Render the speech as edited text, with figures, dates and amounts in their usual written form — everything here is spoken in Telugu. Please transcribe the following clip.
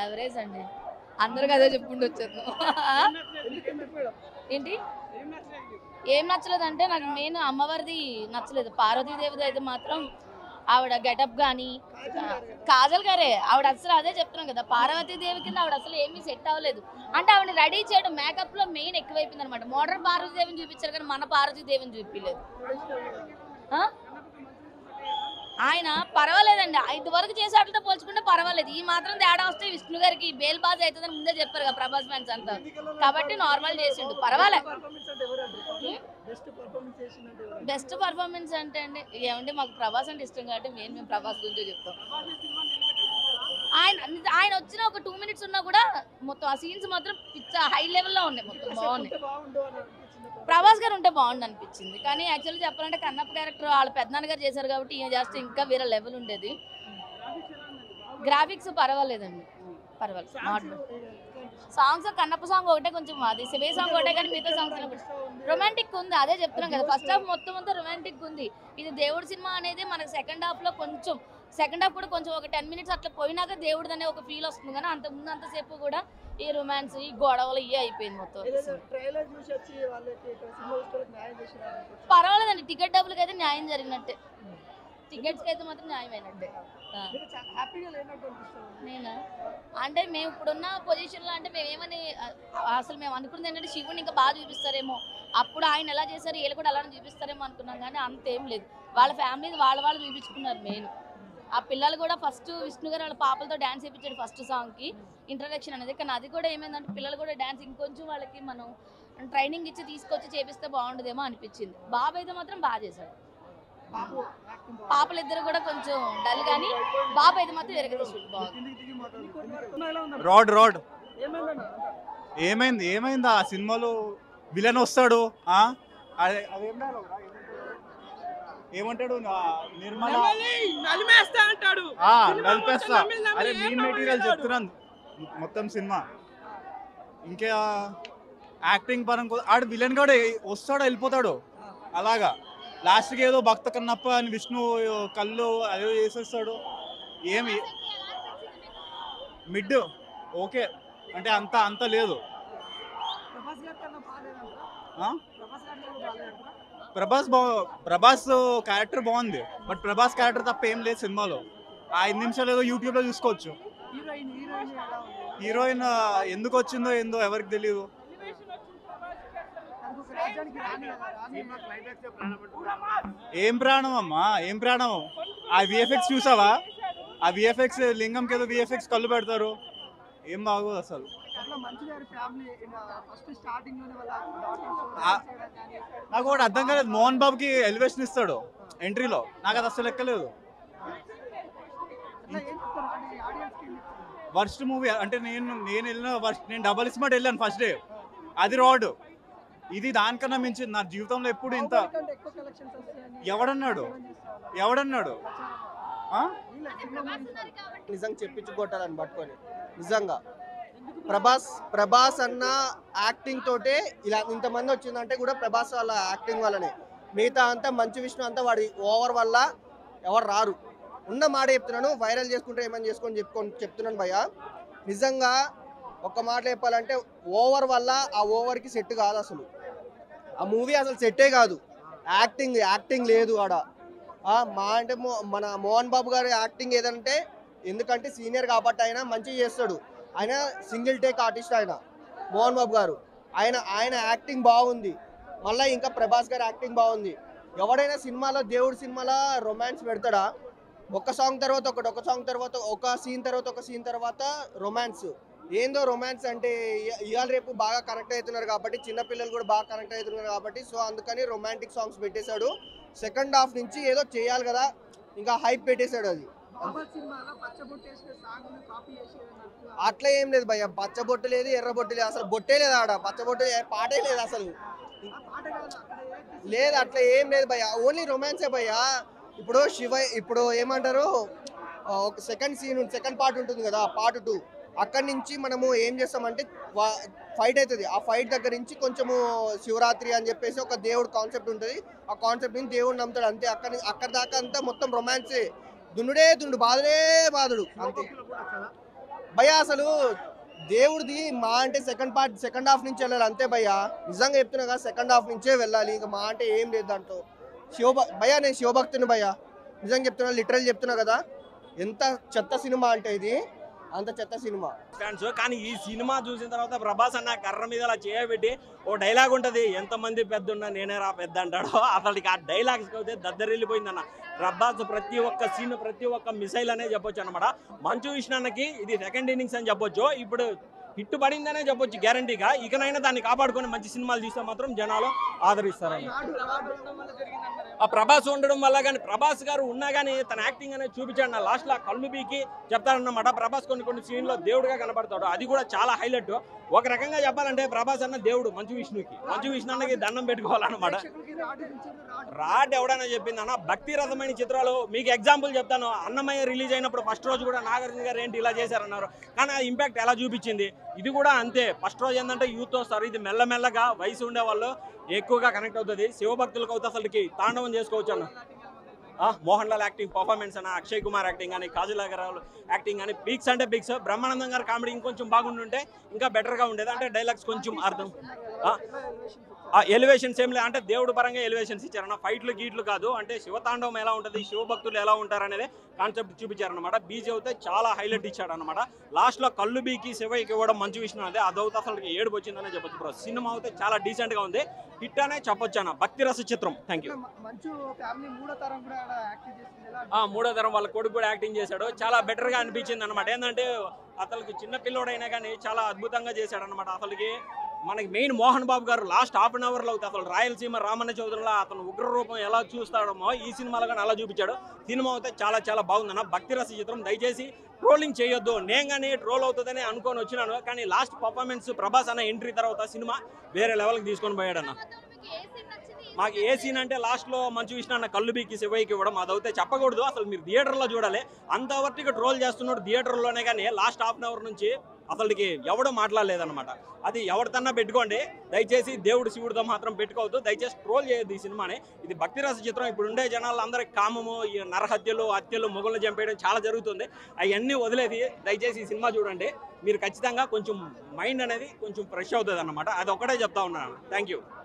యావరేజ్ అండి. అందరికి అదే చెప్పుకుంటూ వచ్చాను. ఏంటి ఏం నచ్చలేదంటే నాకు మెయిన్ అమ్మవారిది నచ్చలేదు. పార్వతీదేవిది అయితే మాత్రం ఆవిడ గెటప్ కానీ కాజల్ గారే ఆవిడ అసలు అదే చెప్తున్నాం కదా, పార్వతీదేవి కింద ఆవిడ అసలు ఏమీ సెట్ అవ్వలేదు. అంటే ఆవిడ రెడీ చేయడం మేకప్ లో మెయిన్ ఎక్కువైపోయింది అనమాట. మోడర్న్ పార్వతీదేవిని చూపించారు కానీ మన పార్వతీదేవిని చూపించలేదు. ఆయన పర్వాలేదండి, ఇదివరకు చేసే వాటితో పోల్చుకుంటే పర్వాలేదు. ఈ మాత్రం తేడా వస్తే విష్ణు గారికి బేల్ బాజ్ అవుతుందని ముందే చెప్పారు కదా ప్రభాస్ ఫ్యాన్స్ అంతా, కాబట్టి నార్మల్ చేసిండు, పర్వాలే. బెస్ట్ పర్ఫార్మెన్స్ అంటే అండి ఏమంటే మాకు ప్రభాస్ అంటే ఇష్టం కాబట్టి మేము ప్రభాస్ గురించి చెప్తాం. ఆయన ఆయన వచ్చిన ఒక 2 minutes ఉన్నా కూడా మొత్తం ఆ సీన్స్ మాత్రం పిచ్చ హై లెవెల్లో ఉన్నాయి, మొత్తం బాగున్నాయి. ప్రభాస్ గారు ఉంటే బాగుండు అనిపించింది, కానీ యాక్చువల్లీ చెప్పాలంటే కన్నప్ప క్యారెక్టర్ వాళ్ళ పెద్దనాన్న గారు చేశారు కాబట్టి ఈయన చేస్తే ఇంకా వేరే లెవెల్ ఉండేది. గ్రాఫిక్స్ పర్వాలేదండి, పర్వాలేదు. సాంగ్స్ కన్నప్ప సాంగ్ ఒకటే కొంచెం అది శివే సాంగ్ ఒకటే, కానీ మిగతా సాంగ్స్ రొమాంటిక్ ఉంది. అదే చెప్తున్నాం కదా, ఫస్ట్ హాఫ్ మొత్తం అంతా రొమాంటిక్ ఉంది. ఇది దేవుడి సినిమా అనేది మనకి సెకండ్ హాఫ్ కూడా కొంచెం ఒక 10 minutes అట్లా పోయినాక దేవుడిది అనే ఒక ఫీల్ వస్తుంది, కానీ అంత ముందు అంతసేపు కూడా ఈ రొమాన్స్ ఈ గొడవలు ఇవే అయిపోయింది మొత్తం. పర్వాలేదండి, టికెట్ డబ్బులకి అయితే న్యాయం జరిగినట్టే, టికెట్స్కి అయితే మాత్రం న్యాయమైనట్టే. నేనా అంటే మేము ఇప్పుడున్న పొజిషన్లో అంటే మేమేమని అసలు మేము అనుకున్నది ఏంటంటే శివుని ఇంకా బాగా చూపిస్తారేమో, అప్పుడు ఆయన ఎలా చేశారు వీళ్ళు కూడా అలానే చూపిస్తారేమో అనుకున్నాం, కానీ అంతేం లేదు. వాళ్ళ ఫ్యామిలీ వాళ్ళు చూపించుకున్నారు మెయిన్. ఆ పిల్లలు కూడా ఫస్ట్ విష్ణు గారు వాళ్ళ పాపలతో డ్యాన్స్ చేయించాడు ఫస్ట్ సాంగ్కి ఇంట్రడక్షన్ అనేది, కానీ అది కూడా ఏమైందంటే పిల్లలు కూడా డ్యాన్స్ ఇంకొంచెం వాళ్ళకి మనం ట్రైనింగ్ ఇచ్చి తీసుకొచ్చి చేపిస్తే బాగుండదేమో అనిపించింది. బాబు అయితే మాత్రం బాగా చేశాడు. పాపలు ఇద్దరు కూడా కొంచెం డల్, కానీ బాబు అయితే మాత్రం ఎరగదీశాడు బాగుంది. రోడ్ ఏమైంది ఆ సినిమాలో విలన్ వస్తాడు, ఏమంటాడు నిర్మల నలిపేస్తా, అరే మెయిన్ మెటీరియల్ చెప్తున్నాను మొత్తం సినిమా. ఇంకా యాక్టింగ్ పరంగా ఆడు విలన్ కూడా వస్తాడు వెళ్ళిపోతాడు అలాగా. లాస్ట్కి ఏదో భక్త కన్నప్ప అని విష్ణు కళ్ళు అదే చేసేస్తాడు. ఏమి మిడ్ ఓకే అంటే అంత లేదు. ప్రభాస్ క్యారెక్టర్ బాగుంది, బట్ ప్రభాస్ క్యారెక్టర్ తప్ప ఏం లేదు సినిమాలో. 5 నిమిషాలు ఏదో యూట్యూబ్లో చూసుకోవచ్చు. హీరోయిన్ ఎందుకు వచ్చిందో ఏందో ఎవరికి తెలియదు. ఏం ప్రాణం అమ్మా, ఏం ప్రాణం. ఆ విఎఫ్ఎక్స్ చూసావా, ఆ విఎఫ్ఎక్స్ లింగంకి ఏదో విఎఫ్ఎక్స్ కళ్ళు పెడతారు, ఏం బాగోదు అసలు. నాకు ఒకటి అర్థం కాలేదు, మోహన్ బాబుకి ఎలివేషన్ ఇస్తాడు ఎంట్రీలో, నాకు అది అసలు ఎక్కలేదు. వర్స్ట్ మూవీ అంటే నేను డబల్ స్మార్ట్ వెళ్ళాను ఫస్ట్ డే, అది రాడ్. ఇది దానికన్నా మించి నా జీవితంలో ఎప్పుడు ఇంత ఎవడన్నాడు నిజంగా చెప్పించుకోవటాలని పట్టుకొని నిజంగా ప్రభాస్ అన్న యాక్టింగ్ తోటే ఇలా ఇంతమంది వచ్చిందంటే కూడా ప్రభాస్ వాళ్ళ యాక్టింగ్ వల్లనే. మిగతా అంతా మంచి విష్ణు అంతా వాడి ఓవర్ వల్ల ఎవరు రారు. ఉన్న మాట చెప్తున్నాను, వైరల్ చేసుకుంటే ఏమని చెప్తున్నాను భయ్య. నిజంగా ఒక్క మాట చెప్పాలంటే ఓవర్ వల్ల ఆ ఓవర్కి సెట్ కాదు అసలు. ఆ మూవీ అసలు సెట్టే కాదు. యాక్టింగ్ లేదు ఆడ. మా అంటే మన మోహన్ బాబు గారి యాక్టింగ్ ఏదంటే, ఎందుకంటే సీనియర్ కాబట్టి ఆయన మంచిగా చేస్తాడు. ఆయన సింగిల్ టేక్ ఆర్టిస్ట్ ఆయన మోహన్ బాబు గారు. ఆయన యాక్టింగ్ బాగుంది. మళ్ళీ ఇంకా ప్రభాస్ గారి యాక్టింగ్ బాగుంది. ఎవడైనా సినిమాలో దేవుడి సినిమాలో రొమాన్స్ పెడతాడా? ఒక సాంగ్ తర్వాత ఒక సాంగ్ తర్వాత ఒక సీన్ తర్వాత రొమాన్స్. ఏందో రొమాన్స్ అంటే ఇవాళ రేపు బాగా కనెక్ట్ అవుతున్నారు కాబట్టి, చిన్నపిల్లలు కూడా బాగా కనెక్ట్ అవుతున్నారు కాబట్టి, సో అందుకని రొమాంటిక్ సాంగ్స్ పెట్టేశాడు. సెకండ్ హాఫ్ నుంచి ఏదో చేయాలి కదా, ఇంకా హైప్ పెట్టేశాడు. అది అట్లా ఏం లేదు భయ్య, పచ్చబొట్టు లేదు ఎర్రబొట్టు లేదు, అసలు బొట్టే లేదు ఆడ, పచ్చబొట్టు పాటే లేదు అసలు లేదు. అట్లా ఏం లేదు భయ్య, ఓన్లీ రొమాన్సే భయ్య. ఇప్పుడు ఏమంటారు, ఒక సెకండ్ పార్ట్ ఉంటుంది కదా, పార్ట్ 2, అక్కడి నుంచి మనము ఏం చేస్తామంటే ఫైట్ అవుతుంది. ఆ ఫైట్ దగ్గర నుంచి కొంచెము శివరాత్రి అని చెప్పేసి ఒక దేవుడు కాన్సెప్ట్ ఉంటుంది. ఆ కాన్సెప్ట్ నుంచి దేవుడు నమ్ముతాడు అంతే. అక్కడ దాకా అంతా మొత్తం రొమాన్సే, దున్నుడే దుండు, బాధుడే బాధుడు అంతే. భయ్యా అసలు దేవుడిది మా అంటే సెకండ్ హాఫ్ నుంచి వెళ్ళాలి అంతే భయ్యా. నిజంగా చెప్తున్నా కదా, సెకండ్ హాఫ్ నుంచే వెళ్ళాలి. ఇంకా మా అంటే ఏం లేదు దాంట్లో. భయ్యా నేను శివభక్తుని భయ్యా, నిజంగా చెప్తున్నా, లిటరల్ చెప్తున్నా కదా. ఎంత చెత్త సినిమా అంటే ఇది, అంత చెత్త సినిమా ఫ్యాన్స్. కానీ ఈ సినిమా చూసిన తర్వాత ప్రభాస్ అన్న కర్ర మీద అలా చేయబెట్టి ఓ డైలాగ్ ఉంటుంది, ఎంతమంది పెద్ద ఉన్నా నేనే రా పెద్ద అంటాడో. అతనికి ఆ డైలాగ్స్కి అయితే దద్దరిల్లిపోయిందన్న. ప్రభాస్ ప్రతి ఒక్క సీన్, ప్రతి ఒక్క మిసైల్ అనే చెప్పొచ్చు అనమాట. మంచు విష్ణున్నకి ఇది సెకండ్ ఇన్నింగ్స్ అని చెప్పొచ్చు. ఇప్పుడు హిట్ పడిందనే చెప్పొచ్చు గ్యారంటీగా. ఇకనైనా దాన్ని కాపాడుకొని మంచి సినిమాలు తీస్తే మాత్రం జనాలు ఆదరిస్తారని. ఆ ప్రభాస్ ఉండడం వల్ల కానీ, ప్రభాస్ గారు ఉన్నా కానీ తన యాక్టింగ్ అనేది చూపించాడు. నా లాస్ట్లో కళ్ళు బీకి చెప్తారన్నమాట. ప్రభాస్ కొన్ని సీన్లో దేవుడుగా కనబడతాడు, అది కూడా చాలా హైలైట్. ఒక రకంగా చెప్పాలంటే ప్రభాస్ అన్న దేవుడు మంచు విష్ణుకి. మంచు విష్ణు అన్నకి దండం పెట్టుకోవాలన్నమాట. రాడ్ ఎవడైనా చెప్పింది అన్న, భక్తి రసమైన చిత్రాలు మీకు ఎగ్జాంపుల్ చెప్తాను. అన్నమయ్య రిలీజ్ అయినప్పుడు ఫస్ట్ రోజు కూడా నాగార్జున గారు ఏంటి ఇలా చేశారన్నారు, కానీ ఆ ఇంపాక్ట్ ఎలా చూపించింది. ఇది కూడా అంతే. ఫస్ట్ రోజు ఏంటంటే యూత్ వస్తారు, ఇది మెల్లమెల్లగా వయసు ఉండే వాళ్ళు ఎక్కువగా కనెక్ట్ అవుతుంది. శివభక్తులకు అవుతే అసలుకి తాండవం చేసుకోవచ్చు అన్న. మోహన్ లాల్ యాక్టింగ్ పర్ఫార్మెన్స్ అన్న, అక్షయ్ కుమార్ యాక్టింగ్ కానీ, కాజల్ అగర్వాల్ యాక్టింగ్ కానీ పీక్స్ అంటే పీక్స్. బ్రహ్మానందం గారు కామెడీ ఇంకొంచెం బాగుంటుంటే ఇంకా బెటర్గా ఉండేది. అంటే డైలాగ్స్ కొంచెం అర్థం, ఎలివేషన్స్ ఏం లేదు. అంటే దేవుడు పరంగా ఎలివేషన్స్ ఇచ్చారన్న, ఫైట్లు గీట్లు కాదు. అంటే శివతాండవం ఎలా ఉంటుంది, శివభక్తులు ఎలా ఉంటారు అనేది కాన్సెప్ట్ చూపించారనమాట. బీజీ అయితే చాలా హైలైట్ ఇచ్చాడు అనమాట. లాస్ట్లో కళ్ళు బీకి శివయ్యకి ఇవ్వడం మంచు విష్ణు అదే, అదవుతే అసలు ఏడుపు వచ్చిందనే చెప్పొచ్చు బ్రో. సినిమా అయితే చాలా డీసెంట్గా ఉంది, హిట్ అనే చెప్పొచ్చు అన్న. భక్తి రస చిత్రం. Thank you. మూడో తరం వాళ్ళ కొడుకు కూడా యాక్టింగ్ చేశాడు, చాలా బెటర్గా అనిపించింది అనమాట. ఏంటంటే అతనికి చిన్న పిల్లోడైనా కానీ చాలా అద్భుతంగా చేశాడు అనమాట. అసలుకి మనకి మెయిన్ మోహన్ బాబు గారు లాస్ట్ హాఫ్ అన్ అవర్లో అవుతుంది అసలు రాయలసీమ రామన్న చౌదరిలో అతను ఉగ్ర రూపం ఎలా చూస్తాడమో ఈ సినిమాలో కానీ అలా చూపించాడు. సినిమా అయితే చాలా చాలా బాగుందన్న. భక్తి రస చిత్రం. దయచేసి ట్రోలింగ్ చేయొద్దు. నేను కానీ ట్రోల్ అవుతుందని అనుకొని వచ్చినాను, కానీ లాస్ట్ పర్ఫార్మెన్స్ ప్రభాస్ అన్న ఎంట్రీ తర్వాత సినిమా వేరే లెవెల్కి తీసుకొని పోయాడన్న. మాకు ఏ సీన్ అంటే లాస్ట్లో మంచు విష్ణు అన్న కళ్ళు బీకి శివయ్యకి ఇవ్వడం, అదైతే చెప్పకూడదు. అసలు మీరు థియేటర్లో చూడాలి. అంతవరకు ట్రోల్ చేస్తున్నాడు థియేటర్లోనే, కానీ లాస్ట్ హాఫ్ అన్ అవర్ నుంచి అసలుకి ఎవడో మాట్లాడలేదన్నమాట. అది ఎవరితన్నా పెట్టుకోండి, దయచేసి దేవుడు శివుడితో మాత్రం పెట్టుకోవద్దు. దయచేసి ట్రోల్ చేయొద్దు ఈ సినిమాని. ఇది భక్తి రస చిత్రం. ఇప్పుడు ఉండే జనాలు అందరికి కామము, ఈ నరహత్యలు, హత్యలు, మొగుళ్ళు చంపేయడం చాలా జరుగుతుంది. అవన్నీ వదిలేది దయచేసి ఈ సినిమా చూడండి. మీరు ఖచ్చితంగా కొంచెం మైండ్ అనేది కొంచెం ఫ్రెష్ అవుతుంది అన్నమాట. అది ఒకటే చెప్తా ఉన్నాను. Thank you.